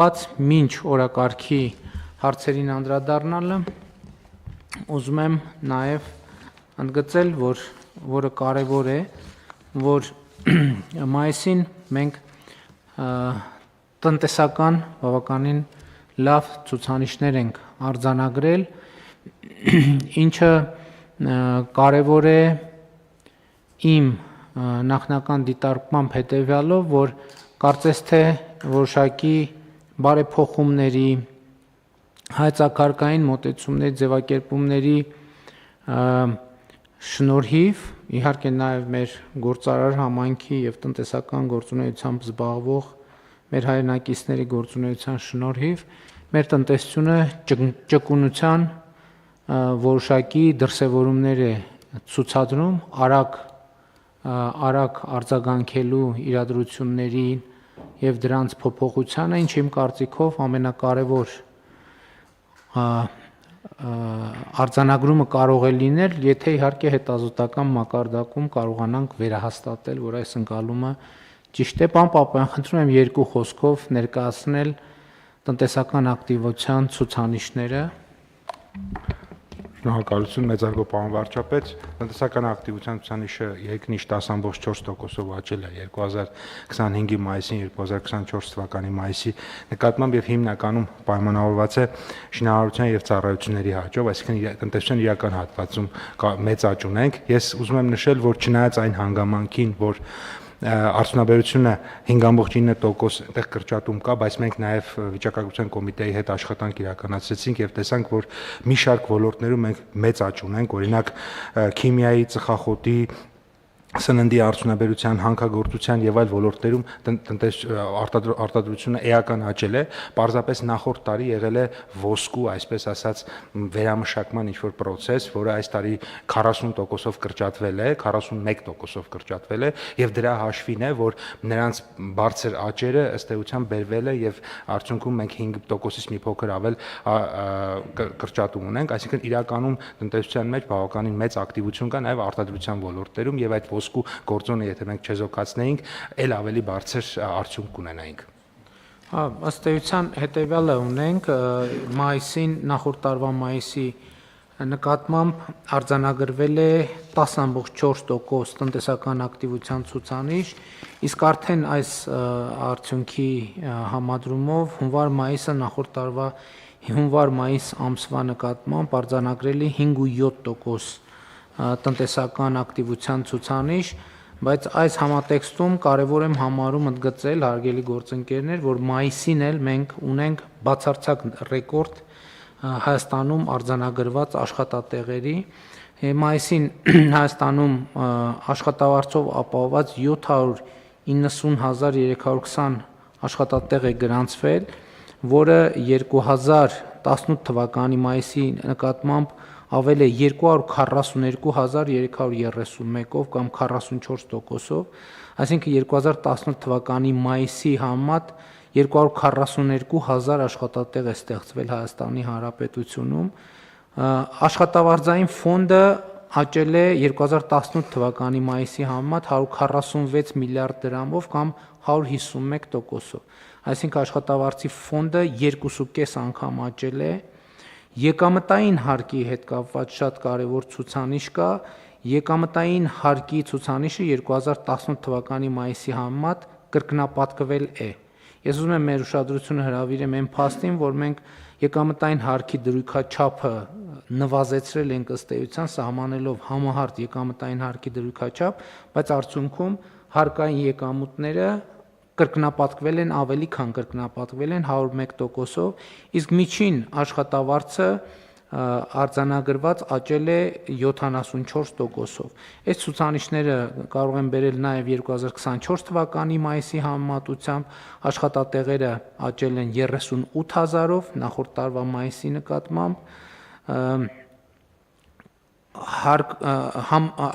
Բաց մինչ օրակարգի հարցերին անդրադառնալը ուզում եմ նաև ընդգծել, որը կարևոր է, որ մայիսին մենք տնտեսական բավականին լավ ցուցանիշներ ենք արձանագրել, ինչը կարևոր է իմ նախնական դիտարկմամբ հետևյալով, որ կարծես թե որոշակի բարեփոխումների, հայեցակարգային մոտեցումների, ձևակերպումների շնորհիվ, իհարկե նաև մեր գործարար համայնքի եւ տնտեսական գործունեությամբ զբաղվող մեր հայրենակիցների գործունեության շնորհիվ մեր տնտեսությունը ճկունության որոշակի դրսևորումներ է ցուցադրում արագ արձագանքելու իրադրությունների եւ դրանց փոփոխությանը, ինչը իմ կարծիքով ամենակարևոր արձանագրումը կարող է լինել, եթե իհարկե հետազոտական մակարդակում կարողանանք վերահաստատել, որ այս ընկալումը ճիշտ է։ Պարոն Պապայան, խնդրում եմ երկու խոսքով ներկայացնել տնտեսական ակտիվության ցուցանիշները։ Շնորհակալություն, մեծարգո պարոն վարչապետ, տնտեսական ակտիվության ցուցանիշը երկնիշ 10.4%-ով աճել է 2025-ի մայիսին 2024 թվականի մայիսի նկատմամբ եւ հիմնականում պայմանավորված է շինարարության եւ ծառայությունների աճով, այսինքն տնտեսության իրական հատվածում մեծ աճ ունենք։ Ես ուզում եմ նշել, որ չնայած այն հանգամանքին, որ արդյունաբերությունը 5.9% այդտեղ կրճատում կա, բայց մենք նաև վիճակագրության կոմիտեի հետ աշխատանք իրականացրեցինք եւ տեսանք, որ մի շարք ոլորտներում մենք մեծ աճ ունենք, օրինակ քիմիայի, ծխախոտի, սննդի արդյունաբերության, հանքագործության եւ այլ ոլորտներում արտադրությունը էական աճել է, պարզապես նախորդ տարի եղել է ոսկու, այսպես ասած, վերամշակման ինչ-որ process, որը այս տարի 40%-ով կրճատվել է, 41%-ով կրճատվել է եւ դրա հաշվին է, որ նրանց բարձր աճերը ըստ էության բերվել է եւ արդյունքում մենք 5%-ից մի փոքր ավել կրճատում ունենք, այսինքն իրականում տնտեսության մեջ բավականին մեծ ակտիվություն կա նաեւ արտադրության ոլորտներում եւ այդ ոսկու գործոնը, եթե մենք չեզոքացնեինք, ել ավելի բարձր արդյունք կունենայինք։ Ըստ էության հետևյալը ունենք, մայիսին, նախորդ տարվա մայիսի նկատմամբ արձանագրվել է 10.4% տնտեսական ակտիվության ցուցանիշ, իսկ արդեն այս արդյունքի համադրումով հունվար-մայիսը նախորդ տարվա հունվար-մայիս ամսվա նկատմամբ արձանագրել է 5.7% տնտեսական ակտիվության ցուցանիշ, բայց այս համատեքստում կարևոր եմ համարում ընդգծել, հարգելի գործընկերներ, որ մայիսին էլ մենք ունենք բացարձակ ռեկորդ Հայաստանում արձանագրված աշխատատեղերի։ Մայիսին Հայաստանում աշխատավարձով ապահովված 790.320 աշխատատեղ է գրանցվել, որը 2018 թվականի մայիսի նկատմամբ ավել է 242.331-ով կամ 44%-ով, այսինքն 2018 թվականի մայիսի համեմատ 242,000 աշխատատեղ է ստեղծվել Հայաստանի Հանրապետությունում։ Աշխատավարձային ֆոնդը աճել է 2018 թվականի մայիսի համեմատ 146 միլիարդ դրամով կամ 151%-ով, այսինքն աշխատավարձի ֆոնդը 2.5 անգամ աճել է։ Եկամտային հարկի հետ կապված շատ կարևոր ցուցանիշ կա, եկամտային հարկի ցուցանիշը 2018 թվականի մայիսի համեմատ կրկնապատկվել է։ Ես ուզում եմ մեր ուշադրությունը հրավիրեմ այն փաստին, որ մենք եկամտային հարկի դրույքաչափը նվազեցրել ենք ըստ էության, սահմանելով համահարթ եկամտային հարկի դրույքաչափ, բայց արդյունքում հարկային եկամուտները կրկնապատկվել են, ավելի քան կրկնապատկվել են 101%-ով, իսկ միջին աշխատավարձը արձանագրված աճել է 74%-ով։ Այս ցուցանիշները կարող են բերել նաև 2024 թվականի մայիսի համեմատությամբ, աշխատատեղերը աճել են 38,000-ով նախորդ տարվա մայիսի նկատմամբ,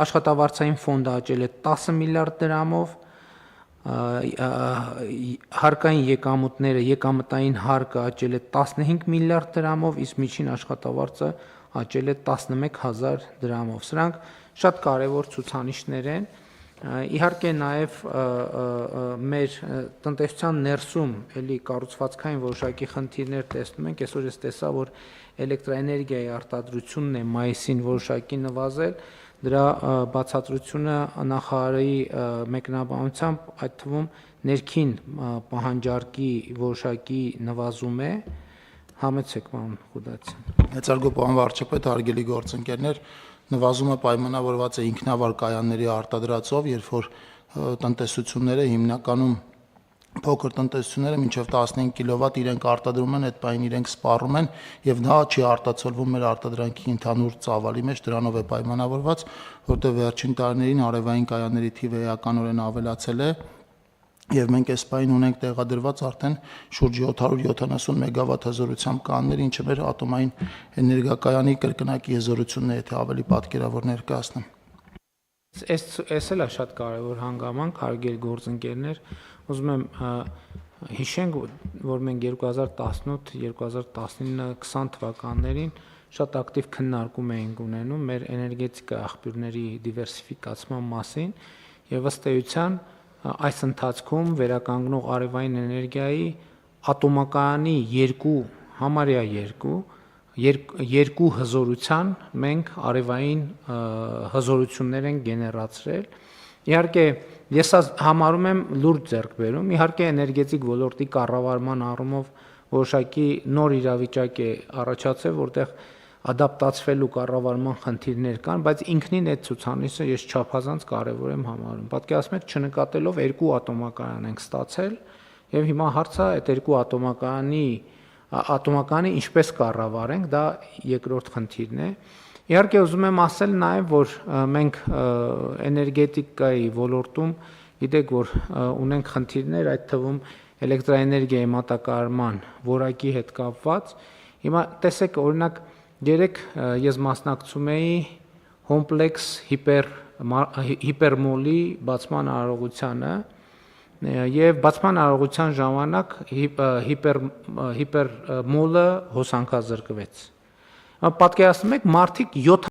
աշխատավարձային ֆոնդը աճել է 10 միլիարդ դրամով, հարկային եկամուտները, եկամտային հարկը աճել է 15 միլիարդ դրամով, իսկ միջին աշխատավարձը աճել է 11,000 դրամով։ Սրանք շատ կարևոր ցուցանիշներ են, Իհարկե նաև մեր տնտեսության ներսում էլի կառուցվածքային որոշակի խնդիրներ տեսնում ենք, այսօր ես տեսա, որ էլեկտրաէներգիայի արտադրությունն է մայիսին որոշակի նվազել, դրա բացատրությունը նախարարի մեկնաբանությամբ այդ թվում ներքին պահանջարկի որոշակի նվազում է, համեցեք պարոն Խուդացյան։ Մեծարգո պարոն վարչապետ, հարգելի գործընկերներ, նվազումը պայմանավորված է ինքնավար կայանների արտադրածով, երբ որ տնտեսությունները հիմնականում փոքր տնտեսությունները մինչև 15 կիլովատ իրենք արտադրում են, այդ պայն իրենք սպառում են եւ դա չի արտացոլվում մեր արտադրանքի ընդհանուր ծավալի մեջ, դրանով է պայմանավորված, որտեղ վերջին տարիներին արևային կայանների թիվը էականորեն ավելացել է եւ մենք այս պայն ունենք տեղադրված արդեն շուրջ 770 մեգավատ հզորությամբ կաններ, ինչը մեր ատոմային էներգակայանի կրկնակի հզորությունն է, եթե ավելի պատկերավոր ներկայացնեմ։ Այս էլ է շատ կարևոր հանգամանք, հարգելի գործընկերներ, ուզում եմ հիշենք, որ մենք 2018, 2019, 20 թվականներին շատ ակտիվ քննարկում էինք ունենում մեր էներգետիկա աղբյուրների դիվերսիֆիկացման մասին եւ ըստ էության այս ընթացքում վերականգնող արևային էներգիայի ատոմակայանի համարյա երկու հզորության մենք արևային հզորություններ են գեներացրել։ Իհարկե, ես համարում եմ լուրջ ձեռքբերում, իհարկե էներգետիկ ոլորտի կառավարման առումով որոշակի նոր իրավիճակ է առաջացել, որտեղ ադապտացվելու կառավարման խնդիրներ կան, բայց ինքնին այդ ցուցանիշը ես չափազանց կարևոր եմ համարում։ Պատկերացնեք, չնկատելով երկու ատոմակայան ենք ստացել, եւ հիմա հարցը այդ երկու ատոմակայանի ինչպես կառավարենք, դա երկրորդ խնդիրն է։ Իհարկե ուզում եմ ասել նաև, որ մենք էներգետիկայի ոլորտում գիտեք, որ ունենք խնդիրներ, այդ թվում էլեկտրաէներգիայի մատակարարման որակի հետ կապված։ Հիմա տեսեք, օրինակ, երեք ես մասնակցում էի կոմպլեքս հիպերմոլի բացման արարողությանը եւ բացման արարողության ժամանակ հիպերմոլը հոսանքազրկվեց։ Պատկերացնում եք, մարդիկ